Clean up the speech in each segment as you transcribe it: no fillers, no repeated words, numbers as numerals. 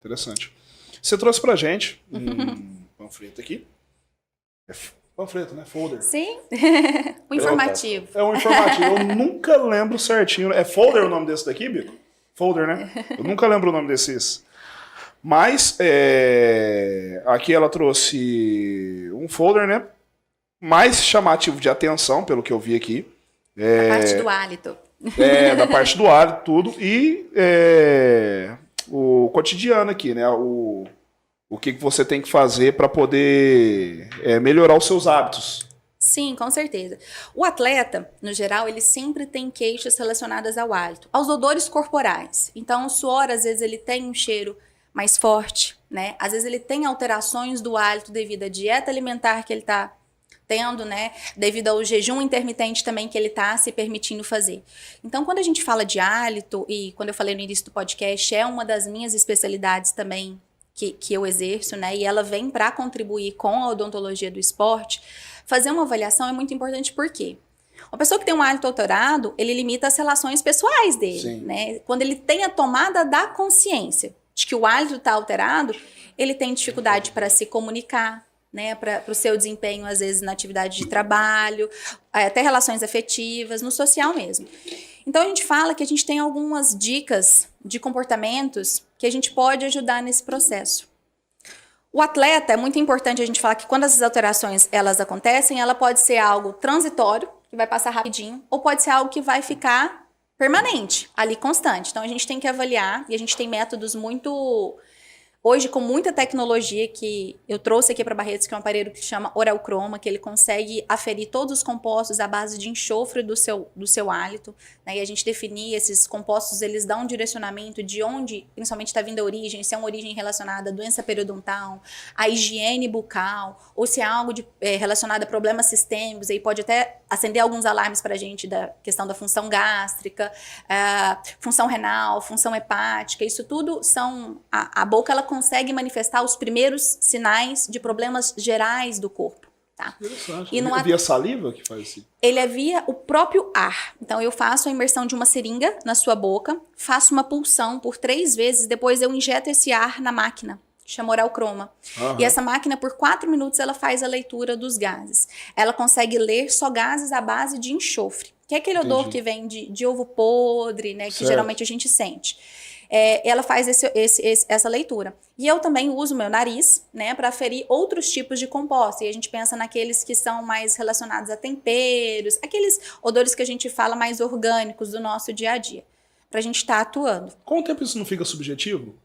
Interessante. Você trouxe pra gente um panfleto aqui. É panfleto, né? Folder. Sim. O informativo. É um informativo. Eu nunca lembro certinho. É folder o nome desse daqui, Bico? Folder, né? Eu nunca lembro o nome desses. Mas aqui ela trouxe um folder, né? Mais chamativo de atenção, pelo que eu vi aqui. A parte do hálito. Da parte do hálito, tudo. E o cotidiano aqui, né? O que você tem que fazer para poder melhorar os seus hábitos. Sim, com certeza. O atleta, no geral, ele sempre tem queixas relacionadas ao hálito, aos odores corporais. Então, o suor, às vezes, ele tem um cheiro mais forte, né? Às vezes, ele tem alterações do hálito devido à dieta alimentar que ele está tendo, né? Devido ao jejum intermitente também que ele está se permitindo fazer. Então, quando a gente fala de hálito, e quando eu falei no início do podcast, é uma das minhas especialidades também que eu exerço, né? E ela vem para contribuir com a odontologia do esporte. Fazer uma avaliação é muito importante porque uma pessoa que tem um hálito alterado, ele limita as relações pessoais dele, Sim. né? Quando ele tem a tomada da consciência de que o hálito está alterado, ele tem dificuldade para se comunicar, né, para o seu desempenho, às vezes, na atividade de trabalho, até relações afetivas, no social mesmo. Então, a gente fala que a gente tem algumas dicas de comportamentos que a gente pode ajudar nesse processo. O atleta, é muito importante a gente falar que quando essas alterações elas acontecem, ela pode ser algo transitório, que vai passar rapidinho, ou pode ser algo que vai ficar permanente, ali constante. Então, a gente tem que avaliar, e a gente tem métodos muito... Hoje, com muita tecnologia que eu trouxe aqui para Barretos, que é um aparelho que se chama Oral Chroma, que ele consegue aferir todos os compostos à base de enxofre do seu hálito, né? E a gente definir esses compostos, eles dão um direcionamento de onde, principalmente, está vindo a origem, se é uma origem relacionada à doença periodontal, à higiene bucal, ou se é algo relacionado a problemas sistêmicos, aí pode até acender alguns alarmes para a gente da questão da função gástrica, função renal, função hepática, isso tudo são... A boca, ela consegue manifestar os primeiros sinais de problemas gerais do corpo. Tá? Interessante. E É via saliva que faz isso? Ele é via o próprio ar. Então, eu faço a imersão de uma seringa na sua boca, faço uma pulsão por 3 vezes, depois eu injeto esse ar na máquina, chama Oral Chroma. E essa máquina, por 4 minutos, ela faz a leitura dos gases. Ela consegue ler só gases à base de enxofre, que é aquele odor que vem de ovo podre, né, que geralmente a gente sente. Ela faz essa leitura. E eu também uso meu nariz, né, para aferir outros tipos de compostos. E a gente pensa naqueles que são mais relacionados a temperos, aqueles odores que a gente fala mais orgânicos do nosso dia a dia, para a gente estar atuando. Com o tempo isso não fica subjetivo?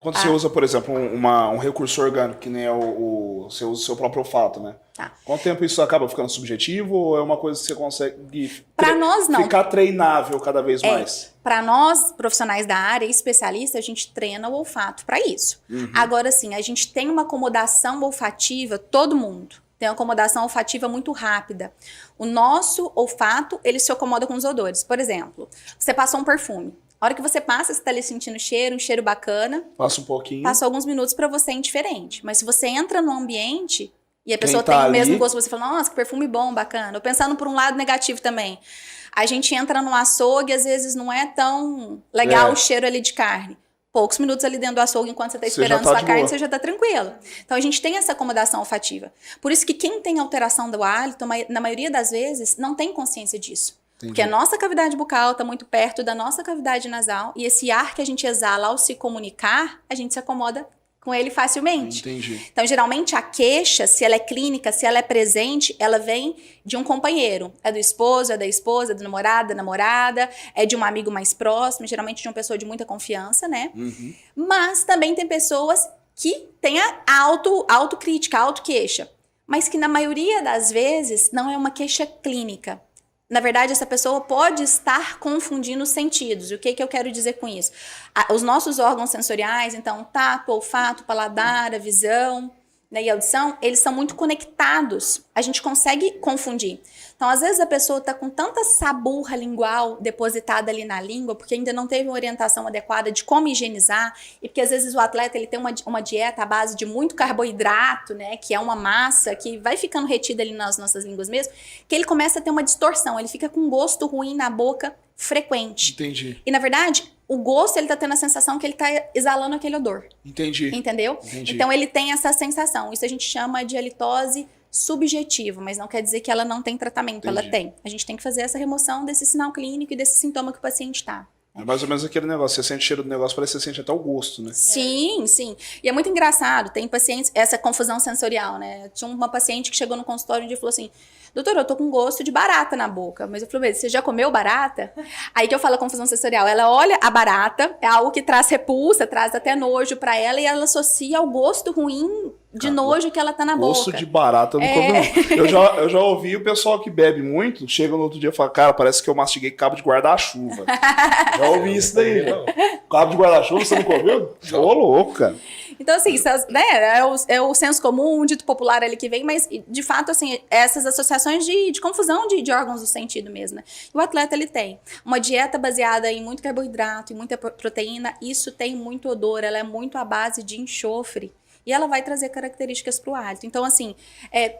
Quando você usa, por exemplo, um recurso orgânico, que nem você usa o seu próprio olfato, né? Tá. Com o tempo isso acaba ficando subjetivo ou é uma coisa que você consegue Pra nós, não. ficar treinável cada vez mais? Para nós, profissionais da área, especialistas, a gente treina o olfato para isso. Agora, sim, a gente tem uma acomodação olfativa, todo mundo tem uma acomodação olfativa muito rápida. O nosso olfato, ele se acomoda com os odores. Por exemplo, você passou um perfume. A hora que você passa, você tá ali sentindo cheiro, um cheiro bacana. Passa um pouquinho. Passa alguns minutos para você é indiferente. Mas se você entra no ambiente e a pessoa tá tem o mesmo ali... gosto, você fala, nossa, que perfume bom, bacana. Ou pensando por um lado negativo também. A gente entra no açougue e às vezes não é tão legal o cheiro ali de carne. Poucos minutos ali dentro do açougue, enquanto você tá esperando sua carne, você já tá tranquilo. Então a gente tem essa acomodação olfativa. Por isso que quem tem alteração do hálito, na maioria das vezes, não tem consciência disso. Entendi. Porque a nossa cavidade bucal está muito perto da nossa cavidade nasal e esse ar que a gente exala ao se comunicar, a gente se acomoda com ele facilmente. Entendi. Então, geralmente, a queixa, se ela é clínica, se ela é presente, ela vem de um companheiro. É do esposo, é da esposa, é do namorado, da namorada, é de um amigo mais próximo, geralmente de uma pessoa de muita confiança, né? Mas também tem pessoas que têm a autocrítica, a autoqueixa, mas que na maioria das vezes não é uma queixa clínica. Na verdade, essa pessoa pode estar confundindo os sentidos. E o que eu quero dizer com isso? Os nossos órgãos sensoriais, então, tato, olfato, paladar, a visão, né, e a audição, eles são muito conectados. A gente consegue confundir. Então, às vezes, a pessoa está com tanta saburra lingual depositada ali na língua, porque ainda não teve uma orientação adequada de como higienizar, e porque, às vezes, o atleta ele tem uma dieta à base de muito carboidrato, né, que é uma massa que vai ficando retida ali nas nossas línguas mesmo, que ele começa a ter uma distorção, ele fica com um gosto ruim na boca frequente. Entendi. E, na verdade, o gosto, ele tá tendo a sensação que ele tá exalando aquele odor. Entendi. Entendeu? Entendi. Então, ele tem essa sensação. Isso a gente chama de halitose subjetiva, mas não quer dizer que ela não tem tratamento. Entendi. Ela tem. A gente tem que fazer essa remoção desse sinal clínico e desse sintoma que o paciente tá. É mais ou menos aquele negócio, você sente o cheiro do negócio, parece que você sente até o gosto, né? Sim, sim. E é muito engraçado, tem pacientes, essa confusão sensorial, né? Tinha uma paciente que chegou no consultório um dia e falou assim, doutor, eu tô com gosto de barata na boca. Mas eu falei, você já comeu barata? Aí que eu falo a confusão sensorial. Ela olha a barata, é algo que traz repulsa, traz até nojo pra ela, e ela associa ao gosto ruim de nojo que ela tá na Gosto boca. de barata eu não comi, não. Eu já ouvi o pessoal que bebe muito, chega no outro dia e fala, cara, parece que eu mastiguei cabo de guarda-chuva. Já ouvi isso daí. Cabo de guarda-chuva, você não comeu? Ô, louco, cara. Então, assim, né, é o senso comum, um dito popular ali que vem, mas, de fato, assim, essas associações de confusão de órgãos do sentido mesmo, né? E o atleta, ele tem uma dieta baseada em muito carboidrato e muita proteína, isso tem muito odor, ela é muito à base de enxofre. E ela vai trazer características para o hálito. Então, assim,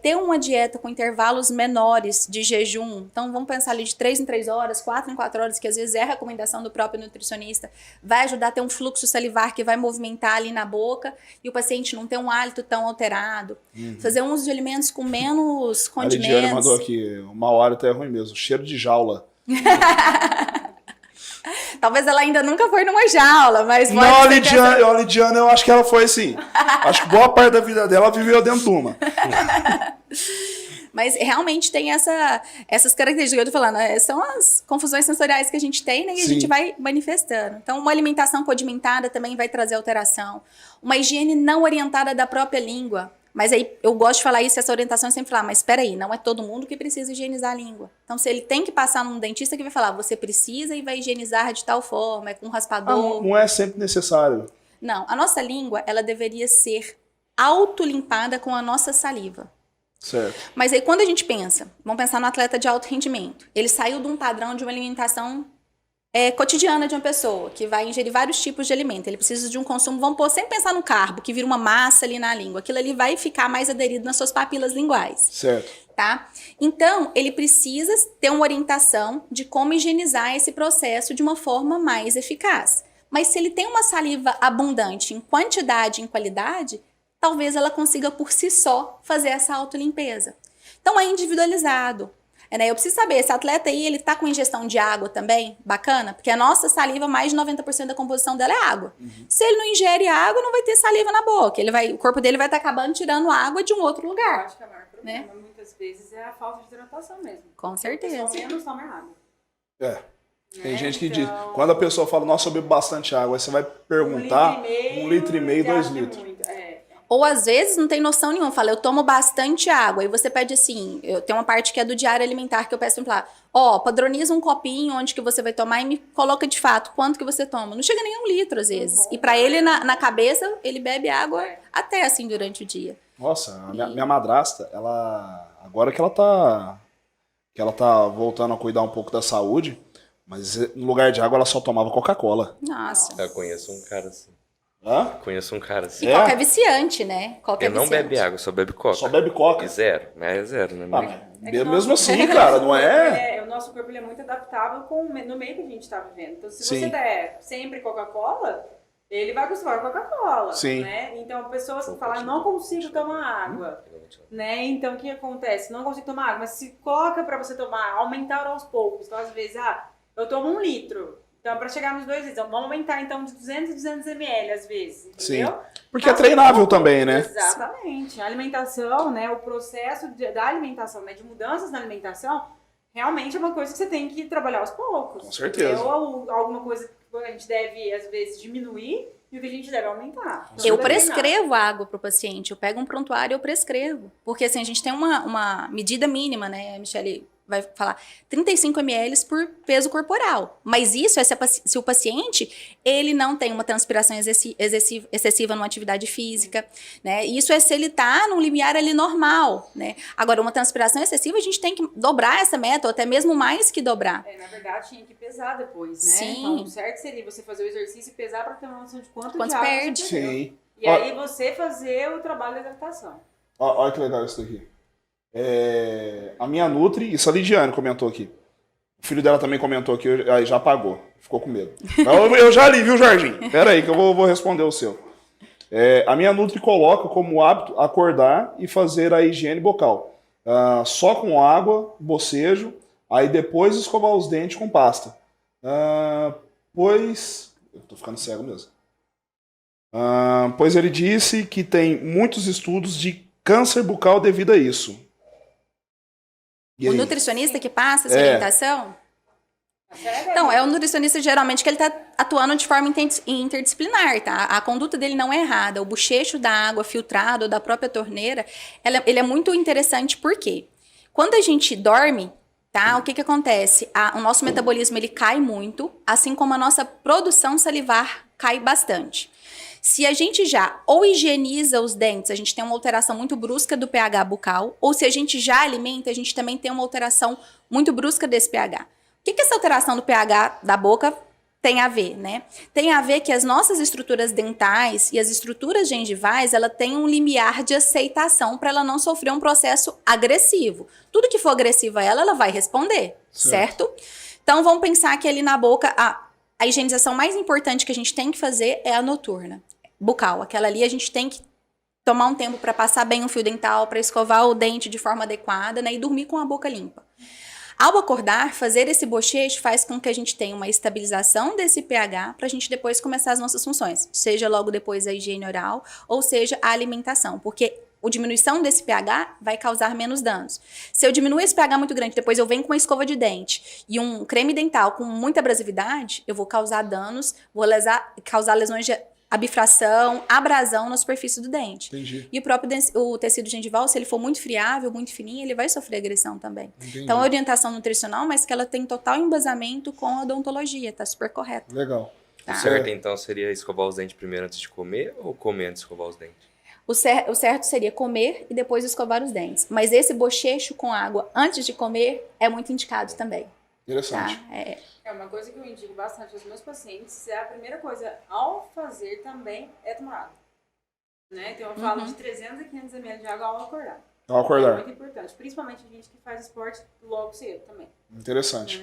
ter uma dieta com intervalos menores de jejum, então vamos pensar ali de 3 em 3 horas, 4 em 4 horas, que às vezes é a recomendação do próprio nutricionista, vai ajudar a ter um fluxo salivar que vai movimentar ali na boca e o paciente não ter um hálito tão alterado. Fazer um uso de alimentos com menos A Lidiane condimentos. mandou aqui, o mau hálito é ruim mesmo, cheiro de jaula. Talvez ela ainda nunca foi numa jaula, mas pode Não, ser a Lidiane, eu acho que ela foi assim. Acho que boa parte da vida dela ela viveu dentro de uma. Mas realmente tem essas características que eu tô falando, são as confusões sensoriais que a gente tem, né, e a gente vai manifestando. Então, uma alimentação condimentada também vai trazer alteração. Uma higiene não orientada da própria língua. Mas aí, eu gosto de falar isso, essa orientação é sempre falar, mas espera aí, não é todo mundo que precisa higienizar a língua. Então, se ele tem que passar num dentista que vai falar, você precisa e vai higienizar de tal forma, é com raspador. Não é sempre necessário. Não, a nossa língua, ela deveria ser autolimpada com a nossa saliva. Certo. Mas aí, quando a gente pensa, vamos pensar no atleta de alto rendimento, ele saiu de um padrão de uma alimentação cotidiana de uma pessoa, que vai ingerir vários tipos de alimento. Ele precisa de um consumo, vamos sempre pensar no carbo, que vira uma massa ali na língua. Aquilo ali vai ficar mais aderido nas suas papilas linguais. Certo. Tá? Então, ele precisa ter uma orientação de como higienizar esse processo de uma forma mais eficaz. Mas se ele tem uma saliva abundante em quantidade e em qualidade, talvez ela consiga por si só fazer essa autolimpeza. Então, é individualizado. Eu preciso saber, esse atleta aí, ele tá com ingestão de água também? Bacana? Porque a nossa saliva, mais de 90% da composição dela é água. Se ele não ingere água, não vai ter saliva na boca. O corpo dele vai estar acabando tirando água de um outro Eu lugar. acho que o maior problema, muitas vezes, é a falta de hidratação mesmo. Com certeza. Só menos toma água. Tem gente que diz, quando a pessoa fala, nossa, eu bebo bastante água, aí você vai perguntar, 1,5 litro, 2 litros. Ou às vezes não tem noção nenhuma, fala, eu tomo bastante água. E você pede assim, eu tenho uma parte que é do diário alimentar que eu peço pra lá, padroniza um copinho onde que você vai tomar e me coloca de fato quanto que você toma. Não chega nem a 1 litro às vezes. E pra ele, na cabeça, ele bebe água até assim durante o dia. Nossa, minha madrasta, agora que ela tá voltando a cuidar um pouco da saúde, mas no lugar de água ela só tomava Coca-Cola. Nossa. Eu conheço um cara assim. Hã? Conheço um cara assim. E Coca é viciante, né? Coca Ele é não viciante. bebe água, só bebe coca. Só bebe Coca. E zero, mas é zero, né? Mesmo assim, cara, não é? O nosso corpo ele é muito adaptável no meio que a gente está vivendo. Então, se Sim. você der sempre Coca-Cola, ele vai acostumar com Coca-Cola. Sim. Né? Então, pessoas que falam, não consigo tomar água. Né? Então, o que acontece? Não consigo tomar água, mas se coloca para você tomar, aumentar aos poucos. Então, às vezes, eu tomo 1 litro. Então, para chegar nos 2 litros, vamos aumentar então de 200 a 200 ml às vezes, entendeu? Sim. Porque é treinável também, né? Exatamente. A alimentação, né, o processo da alimentação, né, de mudanças na alimentação, realmente é uma coisa que você tem que trabalhar aos poucos. Com certeza. Ou alguma coisa que a gente deve, às vezes, diminuir e o que a gente deve aumentar. Então, Eu prescrevo água para o paciente, eu pego um prontuário e eu prescrevo. Porque assim, a gente tem uma medida mínima, né, a Michele vai falar 35 ml por peso corporal. Mas isso é se o paciente, ele não tem uma transpiração excessiva numa atividade física, né? Isso é se ele tá num limiar ali normal, né? Agora, uma transpiração excessiva, a gente tem que dobrar essa meta, ou até mesmo mais que dobrar. Na verdade, tinha que pesar depois, né? Sim. Então, o certo seria você fazer o exercício e pesar para ter uma noção de quanto Quanto de água perde. você perdeu. Sim. E aí você fazer o trabalho de hidratação. Olha que legal isso daqui. A minha Nutri, isso a Lidiane comentou aqui. O filho dela também comentou aqui, aí já apagou. Ficou com medo. Eu já li, viu, Jorginho? Pera aí que eu vou responder o seu. A minha Nutri coloca como hábito acordar e fazer a higiene bucal. Só com água, bocejo, aí depois escovar os dentes com pasta. Pois... Eu tô ficando cego mesmo. Pois ele disse que tem muitos estudos de câncer bucal devido a isso. E O aí? nutricionista que passa essa orientação? Então, é o nutricionista geralmente que ele está atuando de forma interdisciplinar, tá? A conduta dele não é errada. O bochecho da água filtrada ou da própria torneira, ele é muito interessante porque quando a gente dorme, tá? O que acontece? O nosso metabolismo ele cai muito, assim como a nossa produção salivar cai bastante. Se a gente já ou higieniza os dentes, a gente tem uma alteração muito brusca do pH bucal, ou se a gente já alimenta, a gente também tem uma alteração muito brusca desse pH. O que essa alteração do pH da boca tem a ver, né? Tem a ver que as nossas estruturas dentais e as estruturas gengivais, ela tem um limiar de aceitação para ela não sofrer um processo agressivo. Tudo que for agressivo a ela vai responder, certo? Então, vamos pensar que ali na boca, a higienização mais importante que a gente tem que fazer é a noturna, bucal. Aquela ali a gente tem que tomar um tempo para passar bem o fio dental, para escovar o dente de forma adequada, né? E dormir com a boca limpa. Ao acordar, fazer esse bochecho faz com que a gente tenha uma estabilização desse pH para a gente depois começar as nossas funções, seja logo depois a higiene oral ou seja a alimentação, porque a diminuição desse pH vai causar menos danos. Se eu diminuir esse pH muito grande, depois eu venho com uma escova de dente e um creme dental com muita abrasividade, eu vou causar danos, causar lesões de abifração, abrasão na superfície do dente. Entendi. E o próprio o tecido gengival, se ele for muito friável, muito fininho, ele vai sofrer agressão também. Entendi. Então, a orientação nutricional, mas que ela tem total embasamento com a odontologia, tá super correto. Legal. Tá? O certo, então, seria escovar os dentes primeiro antes de comer ou comer antes de escovar os dentes? O certo seria comer e depois escovar os dentes. Mas esse bochecho com água antes de comer é muito indicado também. Interessante. Tá? É uma coisa que eu indico bastante aos meus pacientes, a primeira coisa ao fazer também é tomar água. Né? Então eu falo de 300 a 500 ml de água ao acordar. Ao acordar. É muito importante, principalmente a gente que faz esporte logo cedo também. Interessante.